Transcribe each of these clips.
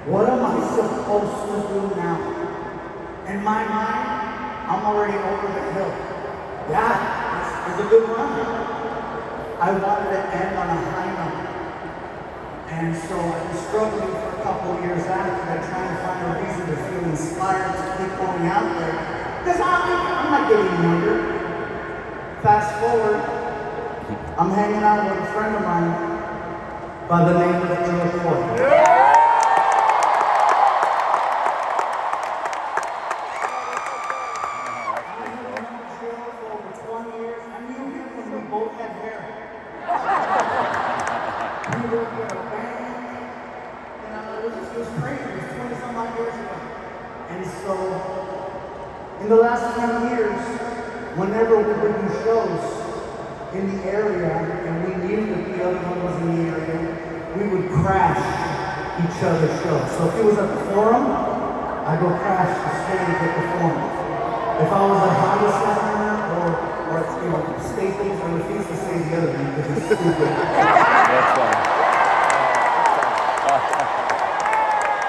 What am I supposed to do now? In my mind, I'm already over the hill. That is a good run. I wanted to end on a high note. And so I've been struggling for a couple of years after that, trying to find a reason to feel inspired to keep going out there. Because I'm not getting younger. Fast forward, I'm hanging out with a friend of mine by the name of Chappelle. And so, in the last few years, whenever we would do shows in the area, and we knew that the other one was in the area, we would crash each other's shows. So if it was at the Forum, I'd go crash the stage at the Forum. If I was at Honda Center or Staples, I refuse to say the other one because it's stupid. That's fine.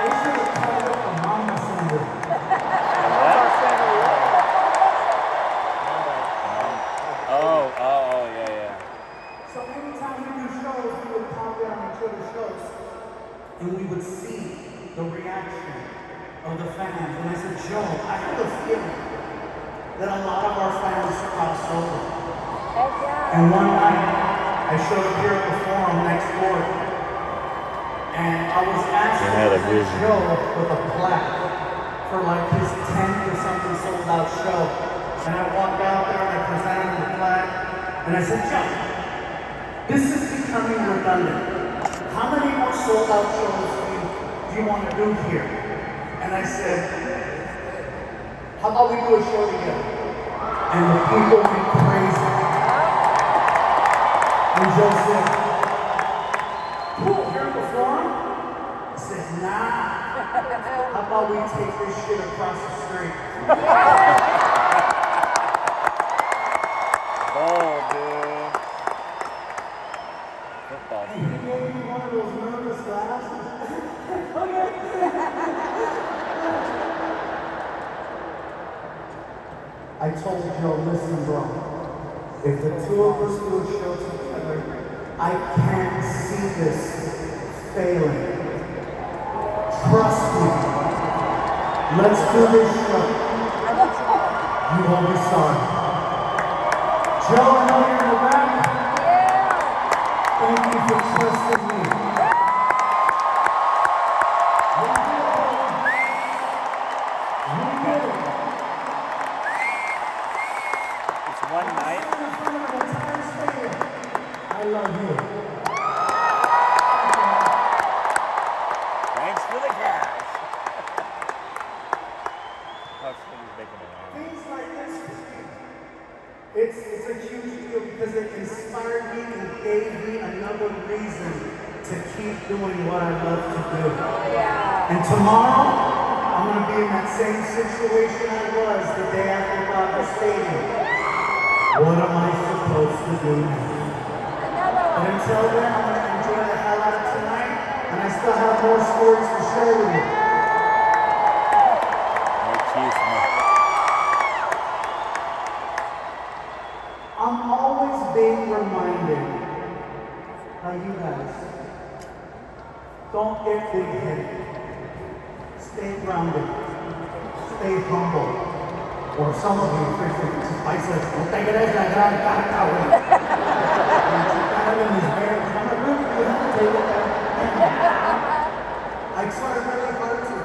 They should have called it a Mama Center. Oh, yeah. So anytime we do shows, we would pop in on each other's shows, and we would see the reaction of the fans. And I said, Joe, I have a feeling that a lot of our fans cross over. And one night, I showed up here at the Forum next door, and I was asked to Joe with a plaque for like his 10th or something sold out show. And I walked out there and I presented him the plaque, and I said, Joe, this is becoming redundant. How many more sold out shows do you want to do here? And I said, how about we do a show together? And the people went crazy. And Joe said, cool, here at the Forum? I said, nah. How about we take this shit across the street? Oh, dude. Football. And he gave me one of those nervous laughs. I told Joe, listen, bro, if the two of us do a show together, I can't see this failing. Trust me. Let's do this show. You won't be sorry. Joe, I know you're in the back. Thank you for trusting me. We did it. It's one night. I love you. Thanks for the cash. That's what he's making it on. Things like this, it's a huge deal because it inspired me and gave me another reason to keep doing what I love to do. And tomorrow, I'm going to be in that same situation I was the day after Dodger Stadium. What am I supposed to do now? But until then, I'm going to enjoy the hell out of tonight, and I still have more stories to share with you. I'm always being reminded by you guys. Don't get big-headed. Stay grounded. Stay humble. Or some of you freaking spices. No te crees la gran carta, güey. I try really hard to.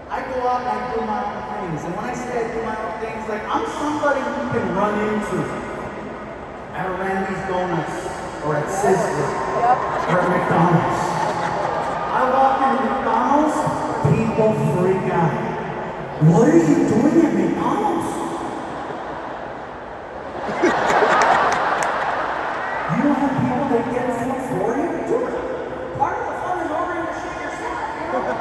I go out and I do my own things. And when I say I do my own things, like I'm somebody you can run into at Randy's Donuts or at Sizzler or at McDonald's. I walk into McDonald's, people freak out. What are you doing at McDonald's? You don't have people that get food for you? Dude, part of the fun is ordering the shit yourself, you know?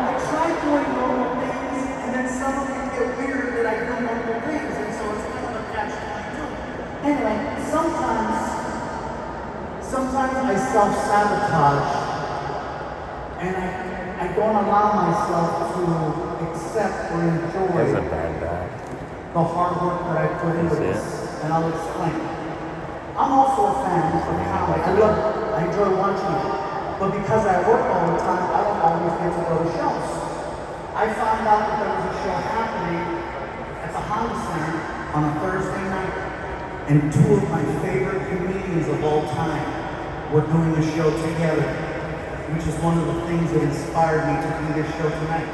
I try doing normal things, and then some of them get weird that I do normal things, and so it's kind of a catch-22. Anyway, sometimes I self-sabotage And I don't allow myself to accept or That's a enjoy bad back. the hard work that I put into That's this. And I'll explain. I'm also a fan of comedy. I enjoy watching it. But because I work all the time, I don't always get to go to shows. I found out that there was a show happening at the Honda Center on a Thursday night. And two of my favorite comedians of all time were doing a show together, which is one of the things that inspired me to do this show tonight.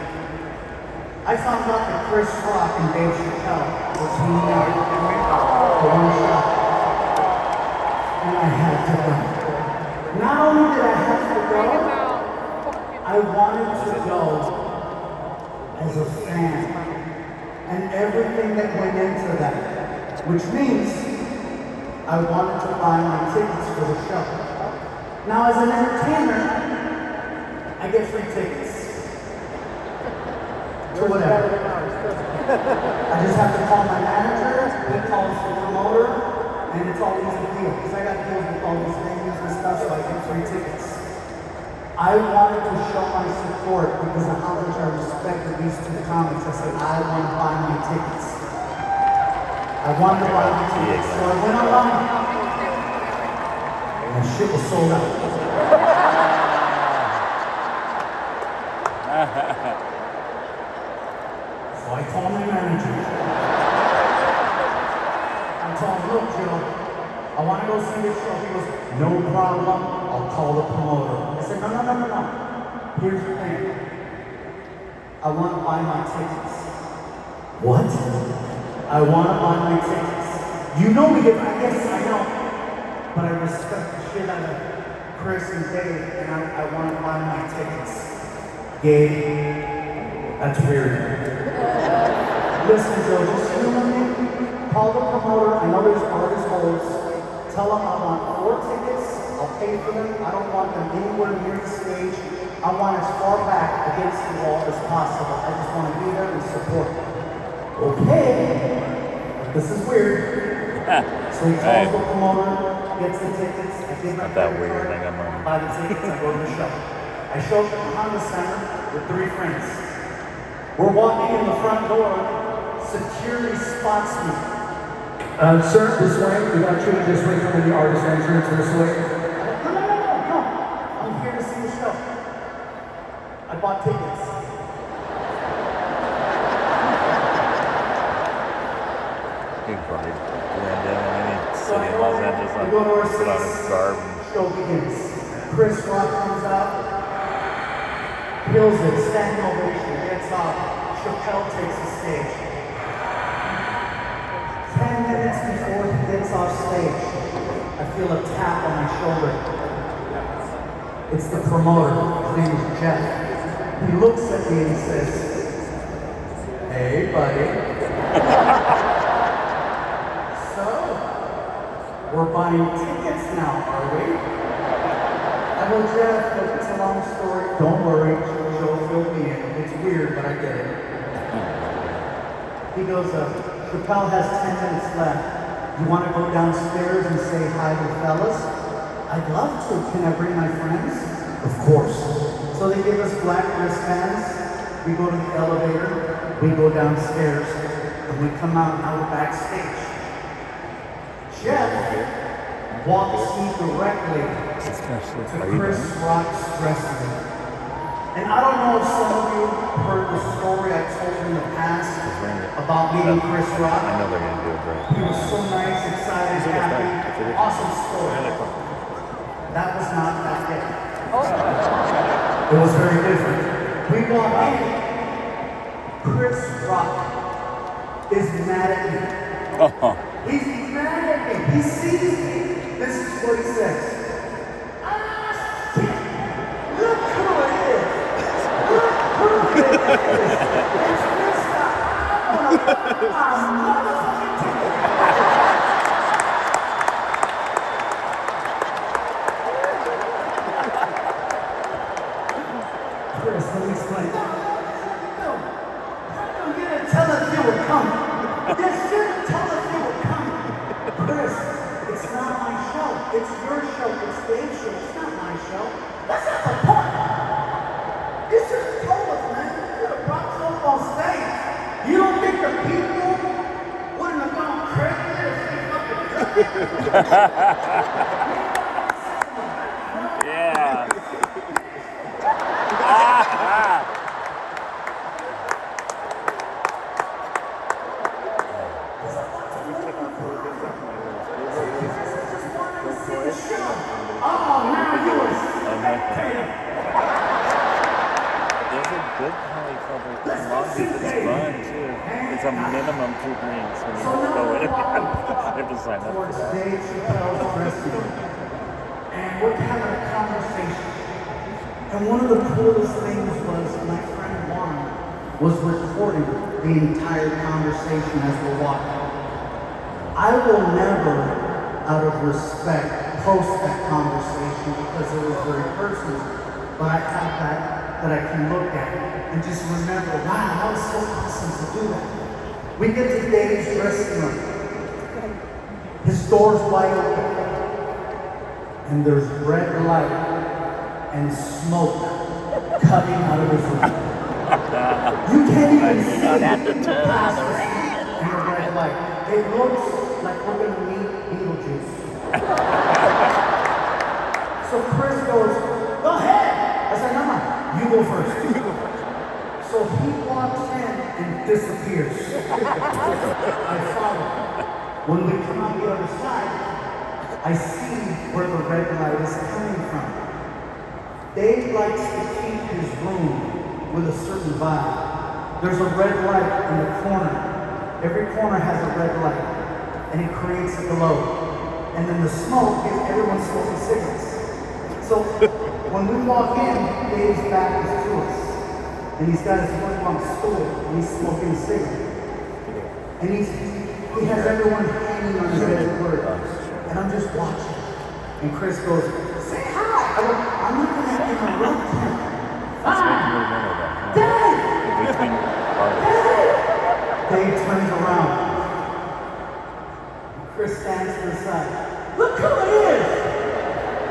I found out that Chris Rock and Dave Chappelle were teaming up for one shot. And I had to go. Not only did I have to go, I wanted to go as a fan. And everything that went into that, which means I wanted to buy my tickets for the show. Now as an entertainer, I get free tickets. To whatever. I just have to call my manager, he calls the promoter, and it's all easy deal. Because I got deals with all these venues and stuff, so I get free tickets. I wanted to show my support because of how much I respected these two comics. I said, I want to buy my tickets. I wanted to buy my tickets. So I went online. And shit was sold out. So I called my manager. I told him, look, Joe, I want to go see this show. He goes, no problem, I'll call the promoter. I said, no. Here's the thing. I want to buy my tickets. What? I want to buy my tickets. You know me, yes, I know. But I respect the shit out of Chris and Dave, and I want to buy my tickets. Gabe, that's weird. Listen, Joe, just humor me. Call the promoter. I know there's artist holds. Tell them I want 4 tickets. I'll pay for them. I don't want them anywhere near the stage. I want as far back against the wall as possible. I just want to be there and support. Okay. This is weird. So he calls the promoter, gets the tickets. I give my Not that weird. I got money. buy the tickets. I go to the show. I show up at the Honda Center with 3 friends. We're walking in the front door. Security spots me. Sir, this way. We got you this way from the artist entrance this way. No. I'm here to see the show. I bought tickets. Big party. Blend in any So city in Los Angeles. we go to our Put on his seats. garb. Show begins. Chris Rock comes out, kills it, standing ovation, gets off. Chappelle takes the stage. 10 minutes before he gets off stage, I feel a tap on my shoulder. It's the promoter. His name is Jeff. He looks at me and says, hey, buddy. So, we're buying tickets now, are we? I go, Jeff, look, it's a long story. Don't worry, Joe filled me in. It's weird, but I get it. He goes, Chappelle has 10 minutes left. You want to go downstairs and say hi to the fellas? I'd love to. Can I bring my friends? Of course. So they give us black wristbands. We go to the elevator. We go downstairs. And we come out and we're backstage. Jeff walks me directly to Chris Rock's dressing room. And I don't know if some of you heard the story I told you in the past about meeting Chris Rock. I know they're going to do it great. He was so nice, excited, happy, awesome story. That was not that day. It was very different. We walk in, Chris Rock is mad at me. He's mad at me. He sees me. This is what he says. Ah, shit. Look who it is. Look who it is. It's this guy. I want to buy my motherfucking ticket. Chris, let me explain. No. You didn't tell us you were coming. You shouldn't tell us you were coming. Chris, it's not my show. It's your show. It's Dave's show. It's not my show. That's not the point. Yeah. Oh, now you were There's a good honey cover as long as it's fun too. It's a minimum 2 greens when you go in. You have to sign up for towards that. Dave Chappelle's dressing room. And we're having a conversation. And one of the coolest things was my friend Juan was recording the entire conversation as we're walking. I will never, out of respect, post that conversation because it was very personal, but I have that I can look at and just remember, wow, that was so awesome to do that. We get to Dave's dressing room. His door's wide open, and there's red light and smoke coming out of his room. You can't even see past the red light. It looks like we're gonna meet Beetlejuice. So Chris goes, go ahead. I said, no, you go first. So he walks in and disappears. I follow him. When we come out the other side, I see where the red light is coming from. Dave likes to keep his room with a certain vibe. There's a red light in the corner. Every corner has a red light, and it creates a glow. And then the smoke is everyone's smoking cigarettes. So when we walk in, Dave's back is to us. And he's got his foot on a stool, and he's smoking a cigarette. And he has everyone hanging on his every word. And I'm just watching. And Chris goes, say hi. I go, I'm not going to interrupt him. Hi. Dave! Dave turns around. Chris stands to the side. Look who it is!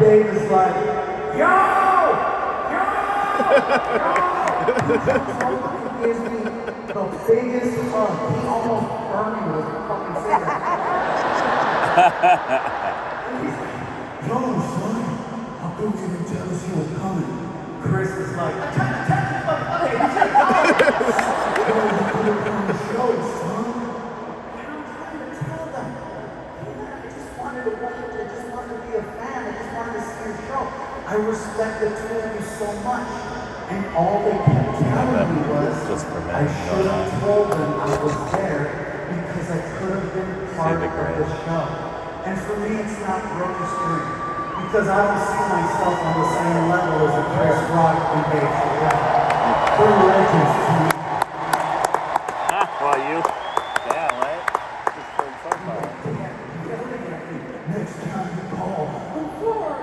Dave is like, yo! Yo! He comes over and gives me the biggest hug. He almost burned me with a fucking cigarette. He's like, yo, son, how come you didn't tell us you were coming? Chris is like, I'm trying to tell you, but hey, you should go. Yo, you put it on the show, son. And I'm trying to tell them, I just wanted to watch it. I just wanted to be a fan. I just wanted to see your show. I respect the two of you so much. And all they kept telling me was, I should have told them I was there because I could have been part of the show. And for me, it's not registering because I don't see myself on the same level as a Chris Rock and Dave Chappelle. They're legends to me. Well, you, yeah, right? Just for fun, Next time you call, I'm sorry.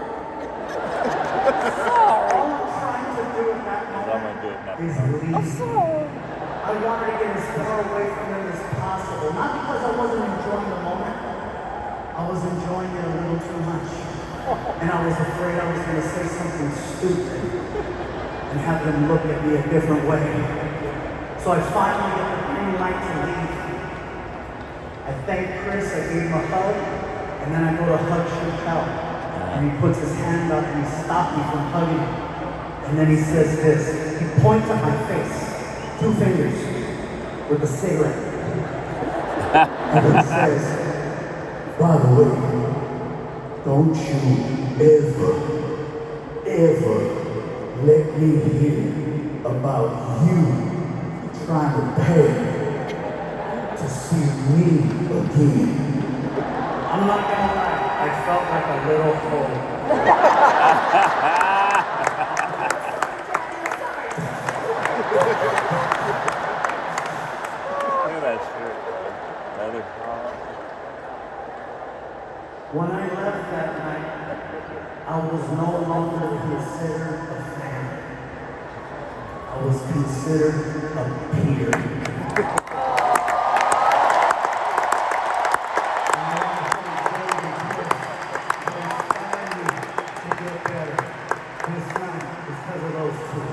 All I'm trying to do in that moment is leave. I wanted to get as far away from them as possible. Not because I wasn't enjoying the moment. I was enjoying it a little too much. And I was afraid I was going to say something stupid and have them look at me a different way. So I finally get the green light to leave. I thank Chris, I gave him a hug, and then I go to hug Chappelle. And he puts his hand up and he stopped me from hugging him. And then he says this. He points at my face, 2 fingers, with a cigarette. And he says, by the way, don't you ever let me hear about you trying to pay to see me again. I'm not gonna lie, I felt like a little hole. Look at that shirt, bro. Another call. When I left that night, I was no longer considered a fan. I was considered a peer. This night is because of those two.